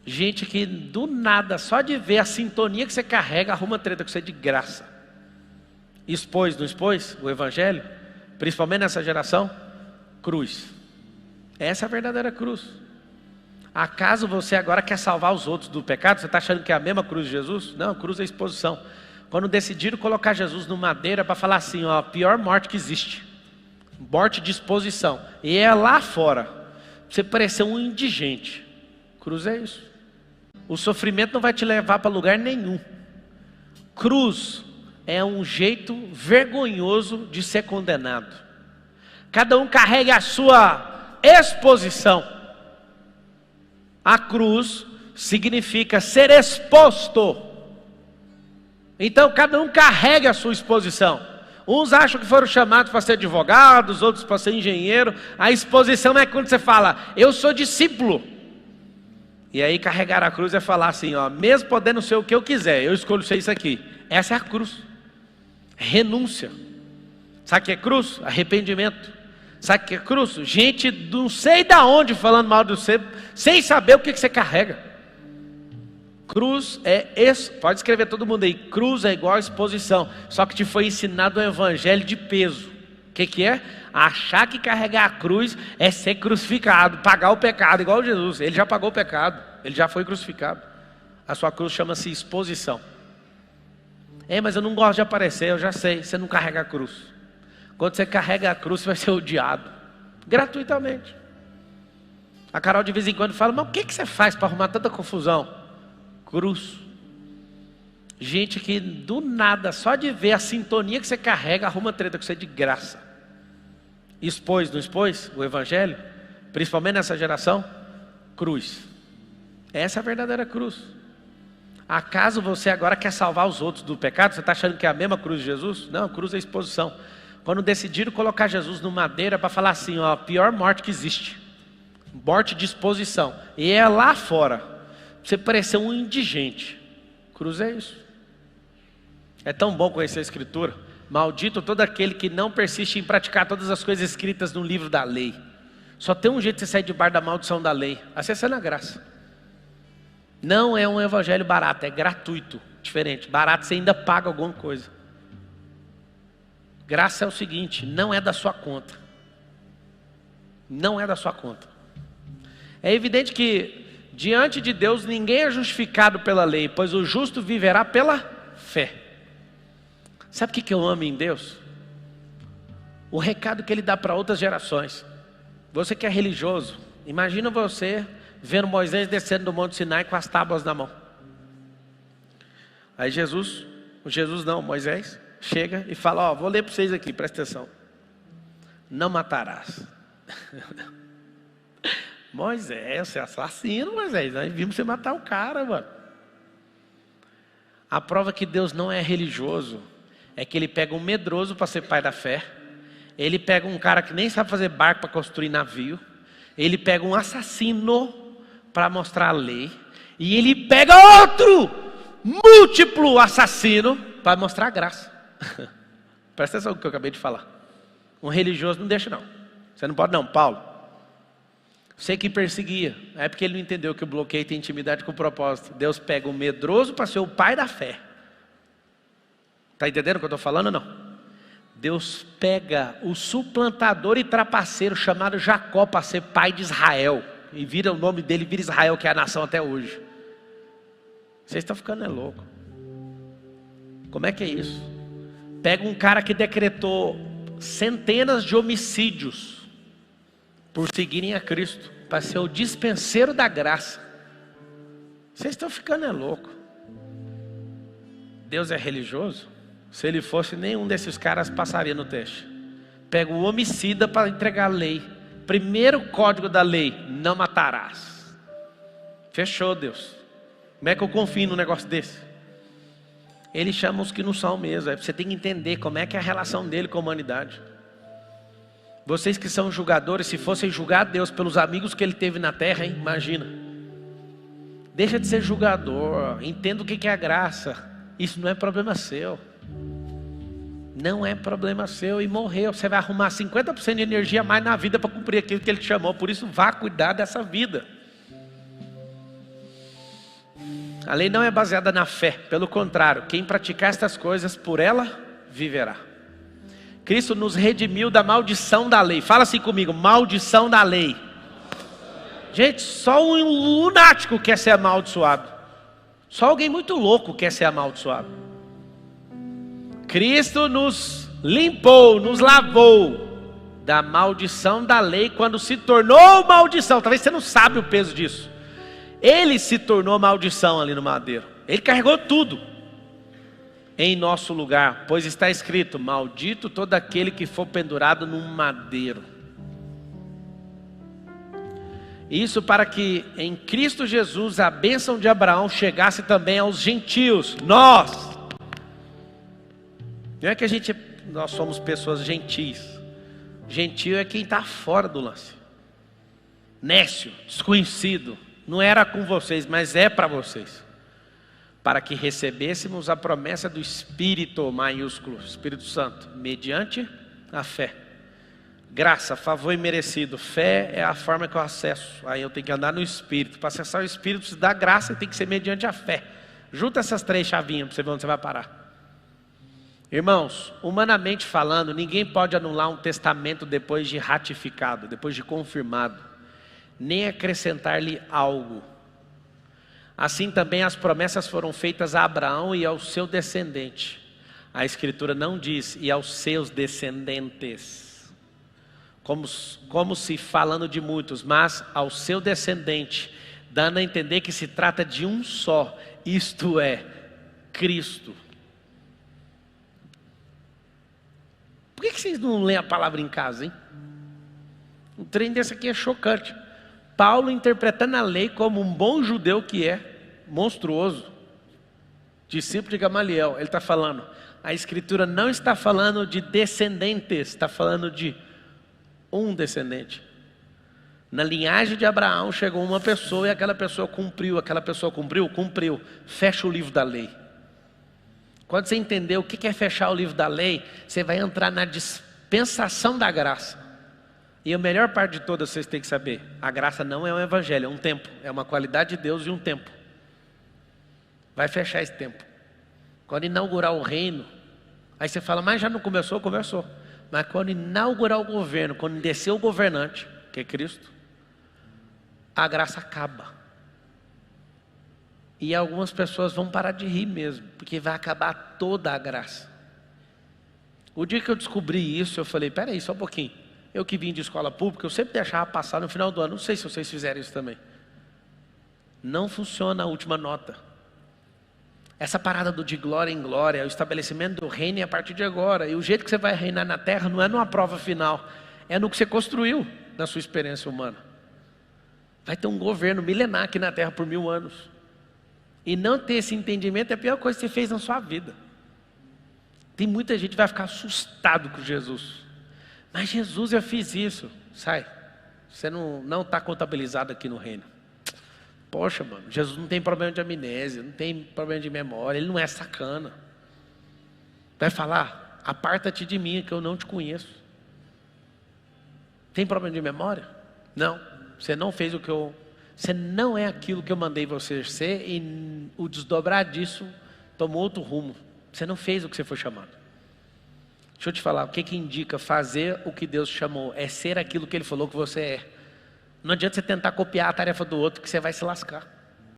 Gente que do nada, só de ver a sintonia que você carrega, arruma treta com você de graça. Expôs, não expôs o evangelho? Principalmente nessa geração? Cruz. Essa é a verdadeira cruz. Acaso você agora quer salvar os outros do pecado? Você está achando que é a mesma cruz de Jesus? Não, cruz é exposição. Quando decidiram colocar Jesus no madeira para falar assim, ó, a pior morte que existe. Morte de exposição. E é lá fora. Você parecer um indigente. Cruz é isso. O sofrimento não vai te levar para lugar nenhum. Cruz é um jeito vergonhoso de ser condenado. Cada um carrega a sua exposição. A cruz significa ser exposto. Então cada um carrega a sua exposição. Uns acham que foram chamados para ser advogados, outros para ser engenheiro. A exposição é quando você fala, eu sou discípulo. E aí carregar a cruz é falar assim, ó, mesmo podendo ser o que eu quiser, eu escolho ser isso aqui. Essa é a cruz. Renúncia. Sabe o que é cruz? Arrependimento. Sabe o que é cruz? Gente não sei de onde falando mal de você, sem saber o que você carrega. Cruz pode escrever todo mundo aí, cruz é igual a exposição, só que te foi ensinado o evangelho de peso. O que é? Achar que carregar a cruz é ser crucificado, pagar o pecado, igual Jesus. Ele já pagou o pecado, ele já foi crucificado. A sua cruz chama-se exposição. Mas eu não gosto de aparecer, eu já sei, você não carrega a cruz. Quando você carrega a cruz, você vai ser odiado, gratuitamente. A Carol de vez em quando fala, mas o que você faz para arrumar tanta confusão? Cruz. Gente que do nada, só de ver a sintonia que você carrega, arruma treta com você de graça. Expôs, não expôs o evangelho? Principalmente nessa geração? Cruz. Essa é a verdadeira cruz. Acaso você agora quer salvar os outros do pecado? Você está achando que é a mesma cruz de Jesus? Não, cruz é exposição. Quando decidiram colocar Jesus no madeira para falar assim, ó, a pior morte que existe. Morte de exposição. E é lá fora. Você parecer um indigente. Cruz é isso. É tão bom conhecer a Escritura. Maldito todo aquele que não persiste em praticar todas as coisas escritas no livro da lei. Só tem um jeito de você sair debaixo da maldição da lei. Acessando a graça. Não é um evangelho barato, é gratuito. Diferente, barato você ainda paga alguma coisa. Graça é o seguinte, não é da sua conta. Não é da sua conta. É evidente que diante de Deus ninguém é justificado pela lei, pois o justo viverá pela fé. Sabe o que eu amo em Deus? O recado que Ele dá para outras gerações. Você que é religioso, imagina você vendo Moisés descendo do Monte Sinai com as tábuas na mão. Aí Moisés chega e fala, ó, vou ler para vocês aqui, presta atenção. Não matarás. Moisés, você é assassino, Moisés. Nós vimos você matar o cara, mano. A prova que Deus não é religioso é que Ele pega um medroso para ser pai da fé. Ele pega um cara que nem sabe fazer barco para construir navio. Ele pega um assassino para mostrar a lei. E Ele pega outro múltiplo assassino para mostrar a graça. Presta atenção no que eu acabei de falar. Um religioso não deixa não. Você não pode não, Paulo. Sei que perseguia. É porque ele não entendeu que o bloqueio tem intimidade com o propósito. Deus pega o medroso para ser o pai da fé. Está entendendo o que eu estou falando ou não? Deus pega o suplantador e trapaceiro chamado Jacó para ser pai de Israel. E vira o nome dele, vira Israel, que é a nação até hoje. Vocês estão ficando louco. Como é que é isso? Pega um cara que decretou centenas de homicídios por seguirem a Cristo, para ser o dispenseiro da graça. Vocês estão ficando louco. Deus é religioso? Se Ele fosse, nenhum desses caras passaria no teste. Pega o homicida para entregar a lei. Primeiro código da lei, não matarás. Fechou, Deus. Como é que eu confio num negócio desse? Ele chama os que não são mesmo. Você tem que entender como é que é a relação dele com a humanidade. Vocês que são julgadores, se fossem julgar Deus pelos amigos que Ele teve na terra, hein? Imagina. Deixa de ser julgador. Entenda o que é a graça. Isso não é problema seu. Não é problema seu. E morreu. Você vai arrumar 50% de energia a mais na vida para cumprir aquilo que Ele te chamou. Por isso, vá cuidar dessa vida. A lei não é baseada na fé, pelo contrário, quem praticar estas coisas, por ela viverá. Cristo nos redimiu da maldição da lei. Fala assim comigo, maldição da lei. Gente, só um lunático quer ser amaldiçoado. Só alguém muito louco quer ser amaldiçoado. Cristo nos limpou, nos lavou da maldição da lei quando se tornou maldição. Talvez você não sabe o peso disso. Ele se tornou maldição ali no madeiro. Ele carregou tudo em nosso lugar, pois está escrito: maldito todo aquele que for pendurado num madeiro. Isso para que em Cristo Jesus a bênção de Abraão chegasse também aos gentios. Nós. Não é que nós somos pessoas gentis. Gentio é quem está fora do lance. Nécio, desconhecido. Não era com vocês, mas é para vocês. Para que recebêssemos a promessa do Espírito maiúsculo, Espírito Santo, mediante a fé. Graça, favor imerecido. Fé é a forma que eu acesso. Aí eu tenho que andar no Espírito. Para acessar o Espírito, se dá graça, tem que ser mediante a fé. Junta essas 3 chavinhas para você ver onde você vai parar. Irmãos, humanamente falando, ninguém pode anular um testamento depois de ratificado, depois de confirmado, nem acrescentar-lhe algo. Assim também as promessas foram feitas a Abraão e ao seu descendente. A Escritura não diz e aos seus descendentes, como se falando de muitos, mas ao seu descendente, dando a entender que se trata de um só, isto é, Cristo. Por que vocês não leem a palavra em casa, hein? Um trem desse aqui é chocante. Paulo interpretando a lei como um bom judeu que é, monstruoso, discípulo de Gamaliel. Ele está falando, a Escritura não está falando de descendentes, está falando de um descendente. Na linhagem de Abraão chegou uma pessoa e aquela pessoa cumpriu. Cumpriu. Fecha o livro da lei. Quando você entender o que é fechar o livro da lei, você vai entrar na dispensação da graça. E a melhor parte de todas vocês têm que saber, a graça não é um evangelho, é um tempo. É uma qualidade de Deus e um tempo. Vai fechar esse tempo. Quando inaugurar o reino, aí você fala, mas já não começou? Começou. Mas quando inaugurar o governo, quando descer o governante, que é Cristo, a graça acaba. E algumas pessoas vão parar de rir mesmo, porque vai acabar toda a graça. O dia que eu descobri isso, eu falei, peraí, só um pouquinho. Eu que vim de escola pública, eu sempre deixava passar no final do ano. Não sei se vocês fizeram isso também. Não funciona a última nota. Essa parada do de glória em glória, o estabelecimento do reino é a partir de agora. E o jeito que você vai reinar na terra não é numa prova final, é no que você construiu na sua experiência humana. Vai ter um governo milenar aqui na terra por 1000 anos. E não ter esse entendimento é a pior coisa que você fez na sua vida. Tem muita gente que vai ficar assustado com Jesus. Mas Jesus, eu fiz isso. Sai. Você não está contabilizado aqui no reino. Poxa, mano, Jesus não tem problema de amnésia, não tem problema de memória, ele não é sacana. Vai falar, aparta-te de mim que eu não te conheço. Tem problema de memória? Não. Você não fez o que eu... Você não é aquilo que eu mandei você ser e o desdobrar disso tomou outro rumo. Você não fez o que você foi chamado. Deixa eu te falar, o que indica fazer o que Deus chamou? É ser aquilo que Ele falou que você é. Não adianta você tentar copiar a tarefa do outro que você vai se lascar.